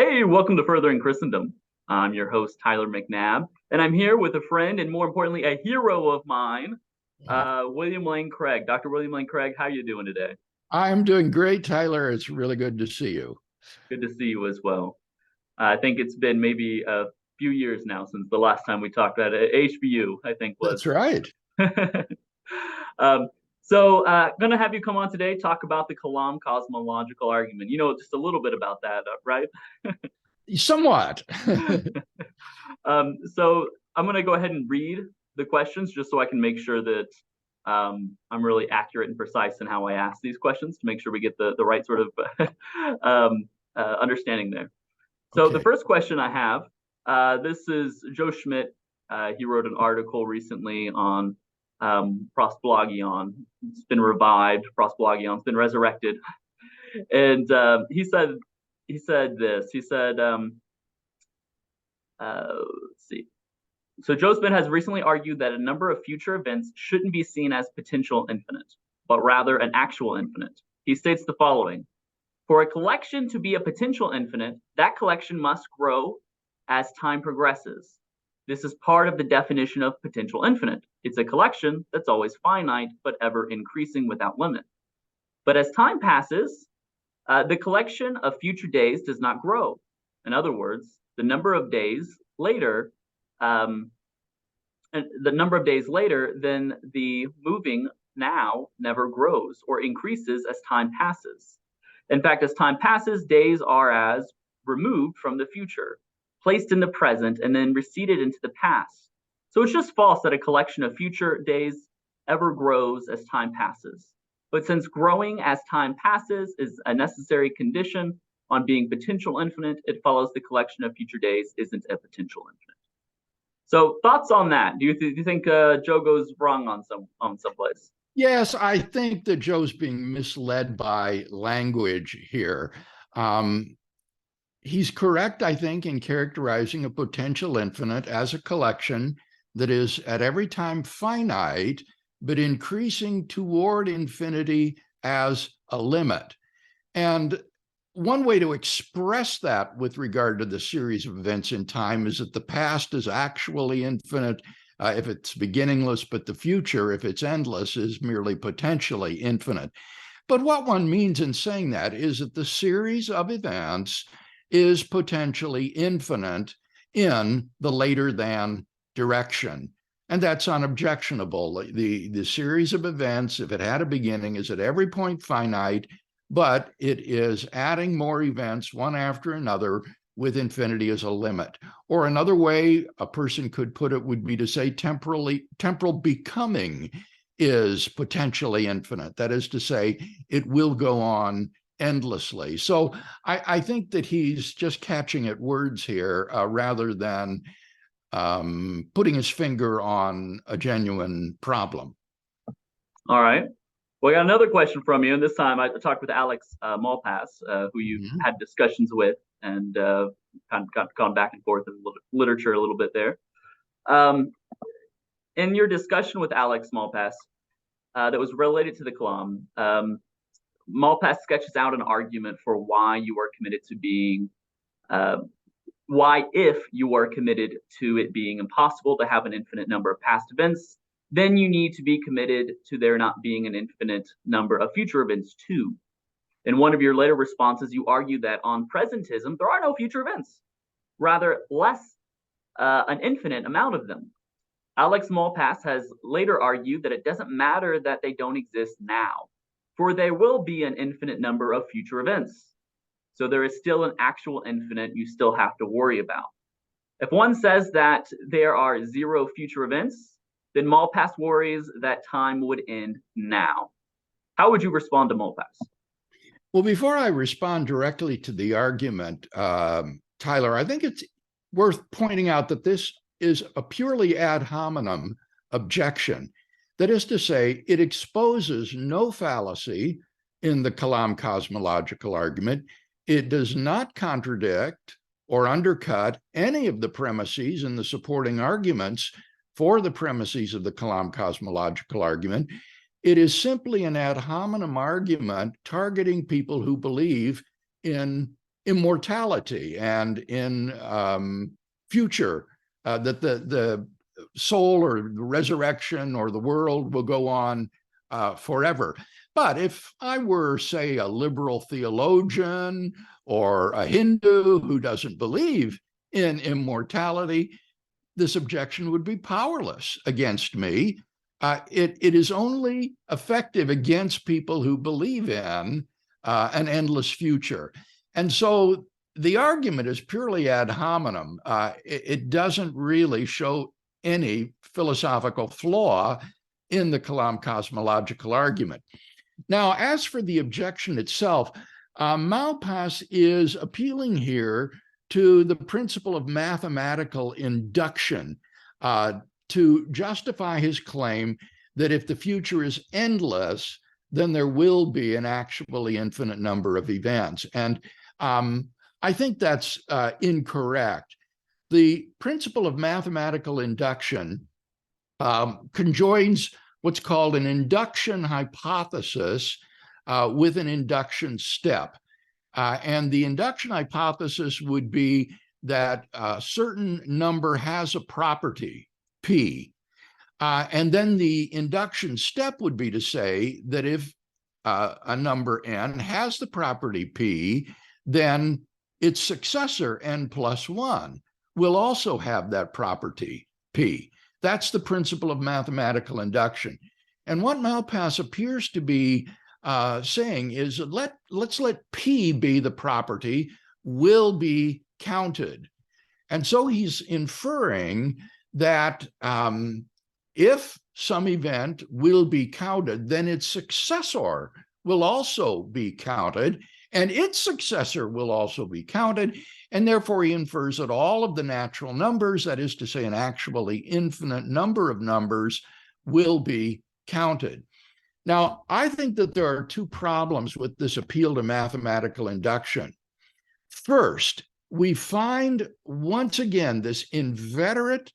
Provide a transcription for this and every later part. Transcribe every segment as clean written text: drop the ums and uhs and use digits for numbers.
Hey, welcome to Furthering Christendom. I'm your host, Tyler McNabb, and I'm here with a friend and more importantly, a hero of mine, William Lane Craig. Dr. William Lane Craig, how are you doing today? I'm doing great, Tyler. It's really good to see you. Good to see you as well. I think it's been maybe a few years now since the last time we talked at HBU, I think was. That's right. Going to have you come on today, talk about the Kalam Cosmological Argument. You know, just a little bit about that, right? Somewhat. So I'm going to go ahead and read the questions just so I can make sure that I'm really accurate and precise in how I ask these questions to make sure we get the right sort of understanding there. So Okay. the first question I have, this is Joe Schmidt. He wrote an article recently on Prosblogion. It's been revived. Prosblogion's been resurrected. And he said this. He said, let's see. So Joe Schmidt has recently argued that a number of future events shouldn't be seen as potential infinite, but rather an actual infinite. He states the following. For a collection to be a potential infinite, that collection must grow as time progresses. This is part of the definition of potential infinite. It's a collection that's always finite, but ever increasing without limit. But as time passes, the collection of future days does not grow. In other words, the number of days later, then the moving now never grows or increases as time passes. In fact, as time passes, days are as removed from the future, placed in the present, and then receded into the past. So it's just false that a collection of future days ever grows as time passes. But since growing as time passes is a necessary condition on being potential infinite, it follows the collection of future days isn't a potential infinite. So thoughts on that? Do you think Joe goes wrong on some place? Yes, I think that Joe's being misled by language here. He's correct, I think, in characterizing a potential infinite as a collection that is at every time finite, but increasing toward infinity as a limit. And one way to express that with regard to the series of events in time is that the past is actually infinite if it's beginningless, but the future, if it's endless, is merely potentially infinite. But what one means in saying that is that the series of events is potentially infinite in the later than direction. And that's unobjectionable. The series of events, if it had a beginning, is at every point finite, but it is adding more events one after another with infinity as a limit. Or another way a person could put it would be to say temporal becoming is potentially infinite. That is to say, it will go on endlessly. So I think that he's just catching at words here rather than putting his finger on a genuine problem. All right. Well, I got another question from you, and this time I talked with Alex Malpass, who you've had discussions with, and kind of gone back and forth in literature a little bit there. In your discussion with Alex Malpass, that was related to the Kalam, Malpass sketches out an argument for why you are committed to being, why if you are committed to it being impossible to have an infinite number of past events, then you need to be committed to there not being an infinite number of future events too. In one of your later responses, you argue that on presentism, there are no future events, rather less an infinite amount of them. Alex Malpass has later argued that it doesn't matter that they don't exist now, for there will be an infinite number of future events. So there is still an actual infinite you still have to worry about. If one says that there are 0 future events, then Malpass worries that time would end now. How would you respond to Malpass? Well, before I respond directly to the argument, Tyler, I think it's worth pointing out that this is a purely ad hominem objection. That is to say, it exposes no fallacy in the Kalam cosmological argument. It does not contradict or undercut any of the premises in the supporting arguments for the premises of the Kalam cosmological argument. It is simply an ad hominem argument targeting people who believe in immortality and in future, that the soul or the resurrection or the world will go on forever. But if I were, say, a liberal theologian or a Hindu who doesn't believe in immortality, this objection would be powerless against me. It is only effective against people who believe in an endless future. And so the argument is purely ad hominem. It doesn't really show any philosophical flaw in the Kalam cosmological argument. Now, as for the objection itself, Malpass is appealing here to the principle of mathematical induction to justify his claim that if the future is endless, then there will be an actually infinite number of events. And I think that's incorrect. The principle of mathematical induction conjoins what's called an induction hypothesis with an induction step. And the induction hypothesis would be that a certain number has a property, P. And then the induction step would be to say that if a number n has the property P, then its successor, n plus 1, will also have that property, P. That's the principle of mathematical induction. And what Malpass appears to be saying is let's let P be the property, will be counted. And so he's inferring that if some event will be counted, then its successor will also be counted, and its successor will also be counted. And therefore, he infers that all of the natural numbers, that is to say, an actually infinite number of numbers, will be counted. Now, I think that there are two problems with this appeal to mathematical induction. First, we find once again this inveterate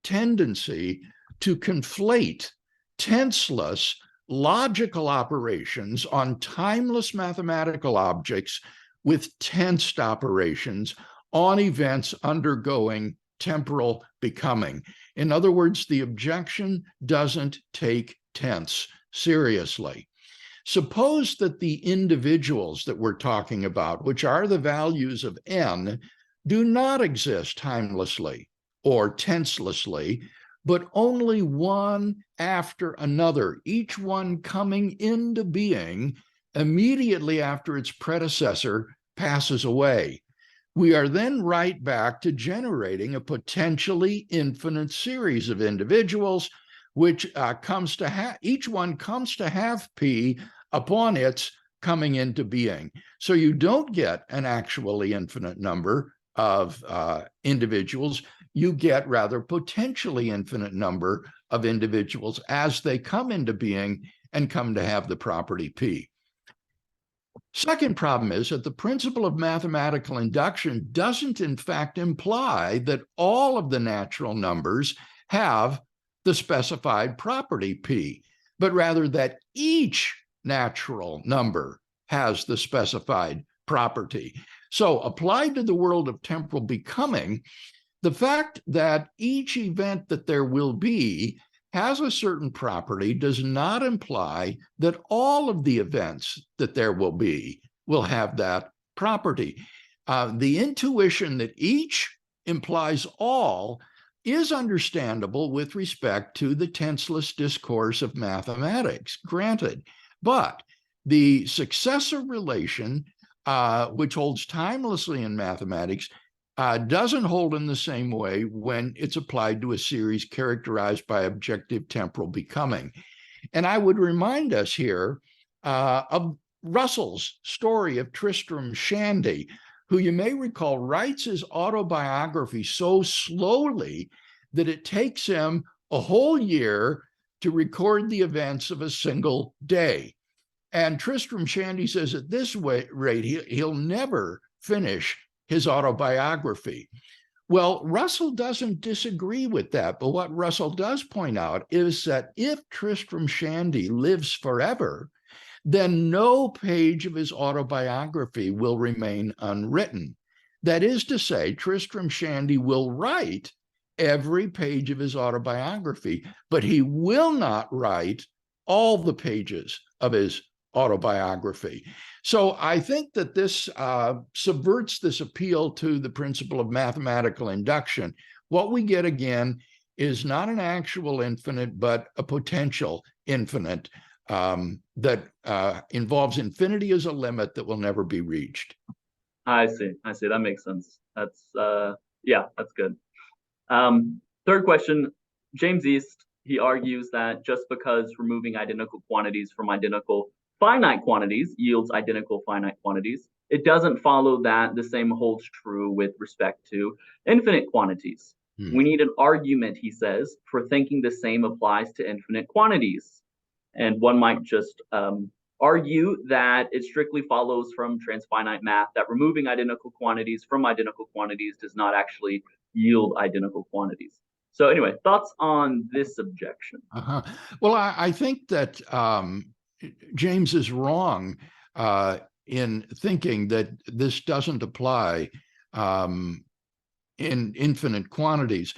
tendency to conflate tenseless logical operations on timeless mathematical objects with tensed operations on events undergoing temporal becoming. In other words, the objection doesn't take tense seriously. Suppose that the individuals that we're talking about, which are the values of n, do not exist timelessly or tenselessly, but only one after another, each one coming into being immediately after its predecessor passes away. We are then right back to generating a potentially infinite series of individuals, which each one comes to have P upon its coming into being. So you don't get an actually infinite number of individuals. You get rather potentially infinite number of individuals as they come into being and come to have the property P. Second problem is that the principle of mathematical induction doesn't in fact imply that all of the natural numbers have the specified property P, but rather that each natural number has the specified property. So applied to the world of temporal becoming, the fact that each event that there will be has a certain property does not imply that all of the events that there will be will have that property. The intuition that each implies all is understandable with respect to the tenseless discourse of mathematics, granted. But the successor relation, which holds timelessly in mathematics, doesn't hold in the same way when it's applied to a series characterized by objective temporal becoming. And I would remind us here of Russell's story of Tristram Shandy, who you may recall writes his autobiography so slowly that it takes him a whole year to record the events of a single day. And Tristram Shandy says at this rate, he'll never finish his autobiography. Well, Russell doesn't disagree with that, but what Russell does point out is that if Tristram Shandy lives forever, then no page of his autobiography will remain unwritten. That is to say, Tristram Shandy will write every page of his autobiography, but he will not write all the pages of his autobiography. So I think that this subverts this appeal to the principle of mathematical induction. What we get again is not an actual infinite, but a potential infinite that involves infinity as a limit that will never be reached. I see. That makes sense. That's yeah, that's good. Third question, James East, he argues that just because removing identical quantities from identical finite quantities yields identical finite quantities, it doesn't follow that the same holds true with respect to infinite quantities. We need an argument, he says, for thinking the same applies to infinite quantities. And one might just argue that it strictly follows from trans-finite math that removing identical quantities from identical quantities does not actually yield identical quantities. So anyway, thoughts on this objection? Well, I think that James is wrong in thinking that this doesn't apply in infinite quantities.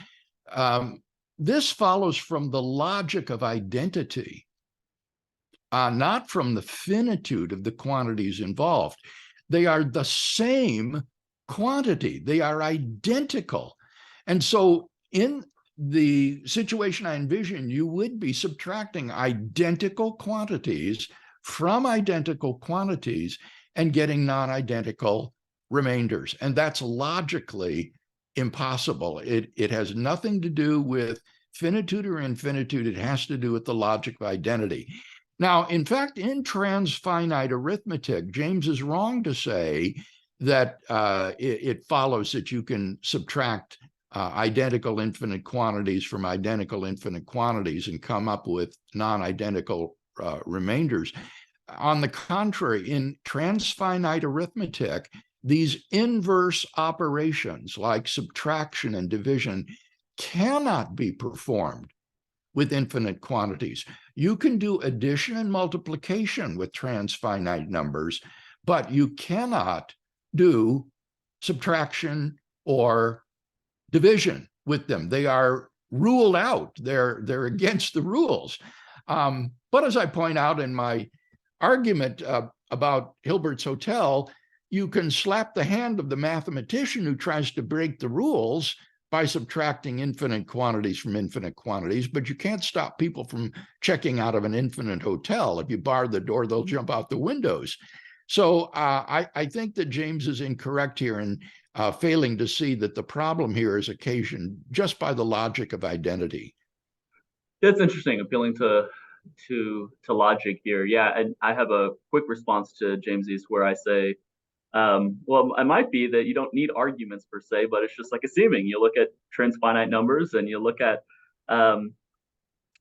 This follows from the logic of identity, not from the finitude of the quantities involved. They are the same quantity. They are identical. And so in the situation I envision, you would be subtracting identical quantities from identical quantities and getting non-identical remainders. And that's logically impossible. It has nothing to do with finitude or infinitude. It has to do with the logic of identity. Now, in fact, in trans-finite arithmetic, James is wrong to say that it follows that you can subtract identical infinite quantities from identical infinite quantities and come up with non-identical remainders. On the contrary, in trans-finite arithmetic, these inverse operations like subtraction and division cannot be performed with infinite quantities. You can do addition and multiplication with trans-finite numbers, but you cannot do subtraction or division with them. They are ruled out. They're against the rules. But as I point out in my argument about Hilbert's Hotel, you can slap the hand of the mathematician who tries to break the rules by subtracting infinite quantities from infinite quantities, but you can't stop people from checking out of an infinite hotel. If you bar the door, they'll jump out the windows. So I think that James is incorrect here in failing to see that the problem here is occasioned just by the logic of identity. That's interesting, appealing to logic here. Yeah, and I have a quick response to James East where I say, well, it might be that you don't need arguments per se, but it's just like assuming. You look at trans-finite numbers and you look at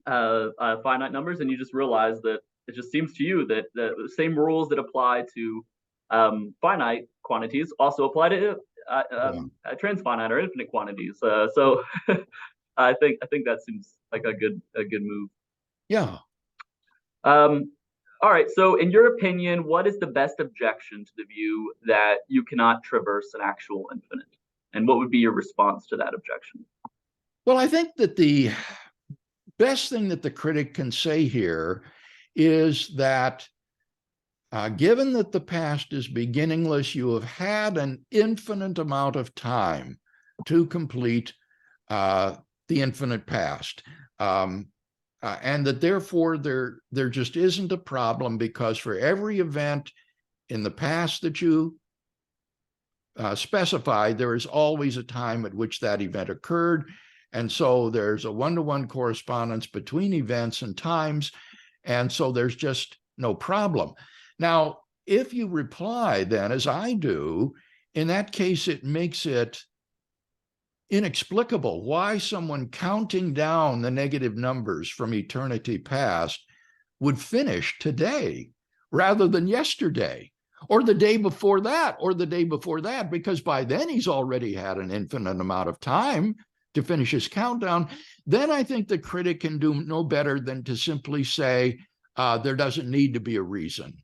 finite numbers, and you just realize that it just seems to you that the same rules that apply to finite quantities also apply to trans-finite or infinite quantities. So I think that seems like a good move. Yeah. All right, so in your opinion, what is the best objection to the view that you cannot traverse an actual infinite? And what would be your response to that objection? Well, I think that the best thing that the critic can say here is that given that the past is beginningless, you have had an infinite amount of time to complete the infinite past. And that therefore there just isn't a problem, because for every event in the past that you specify, there is always a time at which that event occurred. And so there's a one-to-one correspondence between events and times. And so there's just no problem. Now, if you reply then, as I do, in that case, it makes it inexplicable why someone counting down the negative numbers from eternity past would finish today rather than yesterday or the day before that or the day before that, because by then he's already had an infinite amount of time to finish his countdown. Then I think the critic can do no better than to simply say, there doesn't need to be a reason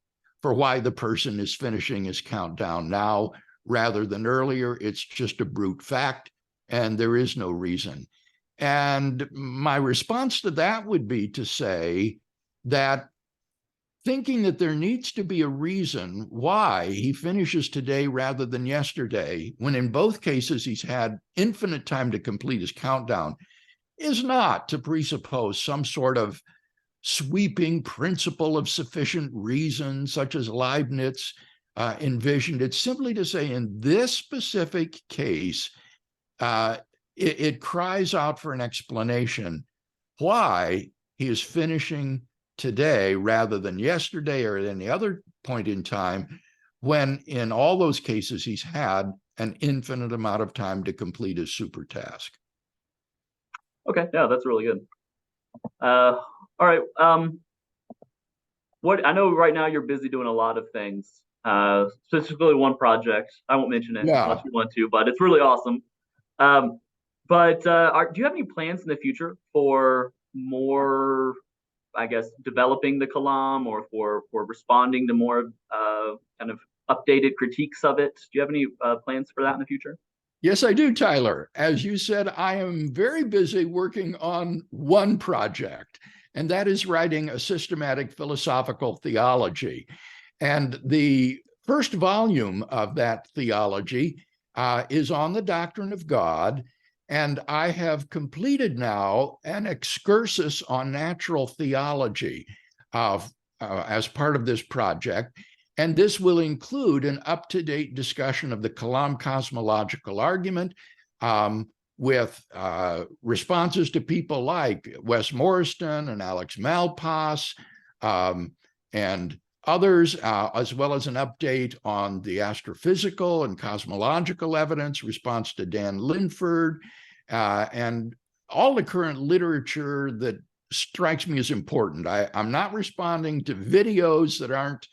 for why the person is finishing his countdown now rather than earlier. It's just a brute fact, and there is no reason. And my response to that would be to say that thinking that there needs to be a reason why he finishes today rather than yesterday, when in both cases he's had infinite time to complete his countdown, is not to presuppose some sort of sweeping principle of sufficient reason, such as Leibniz envisioned. It's simply to say, in this specific case, it cries out for an explanation why he is finishing today rather than yesterday or at any other point in time, when in all those cases he's had an infinite amount of time to complete his super task. Okay, yeah, that's really good. All right. What I know right now you're busy doing a lot of things. Specifically one project. I won't mention it unless you want to, but it's really awesome. Do you have any plans in the future for more, I guess, developing the Kalam, or for responding to more kind of updated critiques of it? Do you have any plans for that in the future? Yes, I do, Tyler. As you said, I am very busy working on one project, and that is writing a systematic philosophical theology. And the first volume of that theology is on the doctrine of God. And I have completed now an excursus on natural theology as part of this project. And this will include an up-to-date discussion of the Kalam Cosmological Argument with responses to people like Wes Morriston and Alex Malpass and others, as well as an update on the astrophysical and cosmological evidence, response to Dan Linford, and all the current literature that strikes me as important. I'm not responding to videos that aren't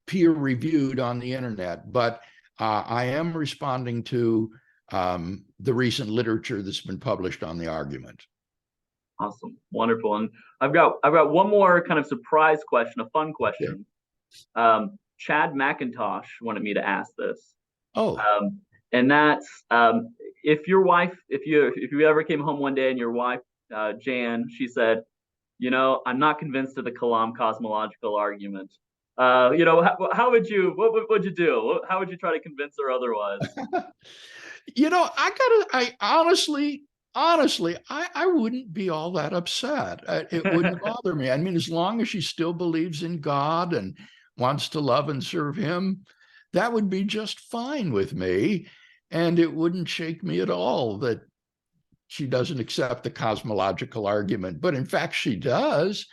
peer-reviewed on the internet, but I am responding to the recent literature that's been published on the argument. Awesome, wonderful. And I've got one more kind of surprise question, a fun question. Okay. Chad McIntosh wanted me to ask this. Oh. And that's if your wife, if you ever came home one day and your wife, Jan, she said, I'm not convinced of the Kalam cosmological argument. How would you, what would you do? How would you try to convince her otherwise? I honestly, I wouldn't be all that upset. It wouldn't bother me. I mean, as long as she still believes in God and wants to love and serve him, that would be just fine with me. And it wouldn't shake me at all that she doesn't accept the cosmological argument. But in fact, she does.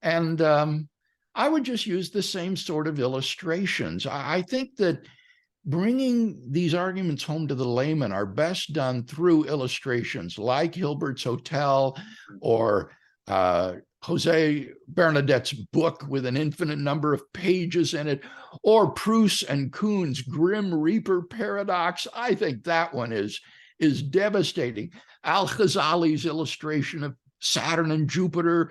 And I would just use the same sort of illustrations. I think that bringing these arguments home to the layman are best done through illustrations like Hilbert's Hotel or Jose Bernadette's book with an infinite number of pages in it, or Proust and Kuhn's Grim Reaper paradox. I think that one is devastating. Al-Ghazali's illustration of Saturn and Jupiter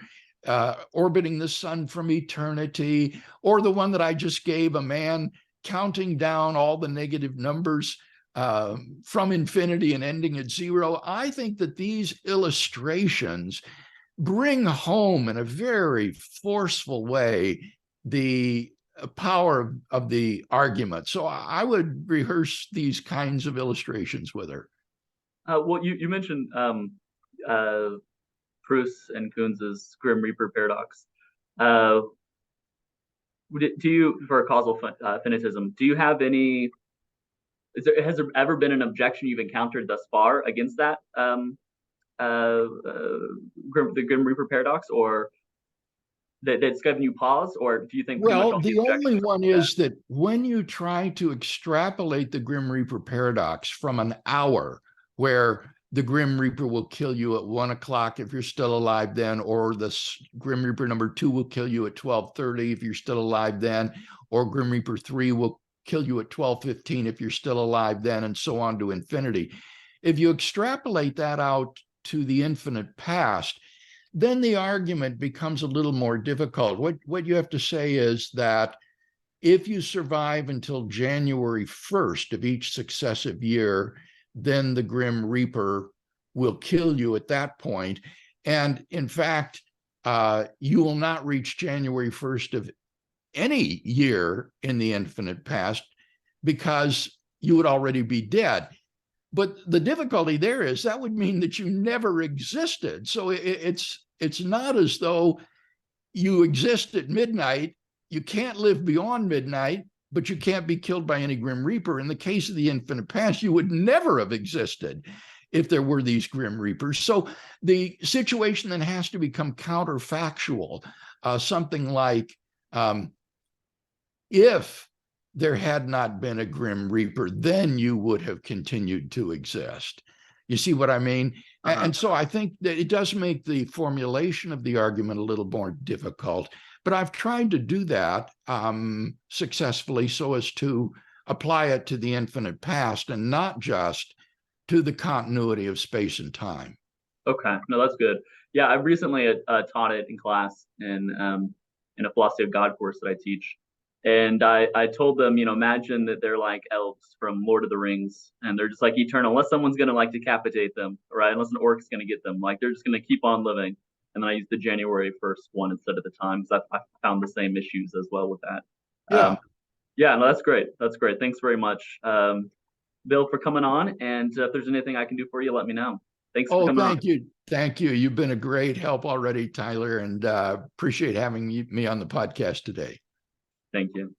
orbiting the sun from eternity, or the one that I just gave, a man counting down all the negative numbers from infinity and ending at zero. I think that these illustrations bring home in a very forceful way the power of the argument. So I would rehearse these kinds of illustrations with her. Well, you mentioned Proust and Kuhn's Grim Reaper paradox. Do you, for causal finitism, do you have any? Has there ever been an objection you've encountered thus far against that the Grim Reaper paradox, or that's given you pause, or do you think? Well, the only one is that when you try to extrapolate the Grim Reaper paradox from an hour where the Grim Reaper will kill you at 1 o'clock if you're still alive then, or the Grim Reaper number 2 will kill you at 12:30 if you're still alive then, or Grim Reaper 3 will kill you at 12:15 if you're still alive then, and so on to infinity. If you extrapolate that out to the infinite past, then the argument becomes a little more difficult. What you have to say is that if you survive until January 1st of each successive year, then the Grim Reaper will kill you at that point. And in fact, you will not reach January 1st of any year in the infinite past because you would already be dead. But the difficulty there is that would mean that you never existed. So it's not as though you exist at midnight. You can't live beyond midnight, but you can't be killed by any Grim Reaper. In the case of the infinite past, you would never have existed if there were these Grim Reapers. So the situation then has to become counterfactual, something like, if there had not been a Grim Reaper, then you would have continued to exist. You see what I mean? And so I think that it does make the formulation of the argument a little more difficult, but I've tried to do that successfully so as to apply it to the infinite past and not just to the continuity of space and time. Okay, no, that's good. Yeah, I recently taught it in class in a philosophy of God course that I teach. And I told them, imagine that they're like elves from Lord of the Rings, and they're just like eternal, unless someone's gonna like decapitate them, right? Unless an orc's gonna get them, like they're just gonna keep on living. And then I used the January 1st one instead of the time, because I found the same issues as well with that. Yeah. Yeah, no, that's great. That's great. Thanks very much, Bill, for coming on. And if there's anything I can do for you, let me know. Thanks for coming on. Thank you. Thank you. You've been a great help already, Tyler, and appreciate having me on the podcast today. Thank you.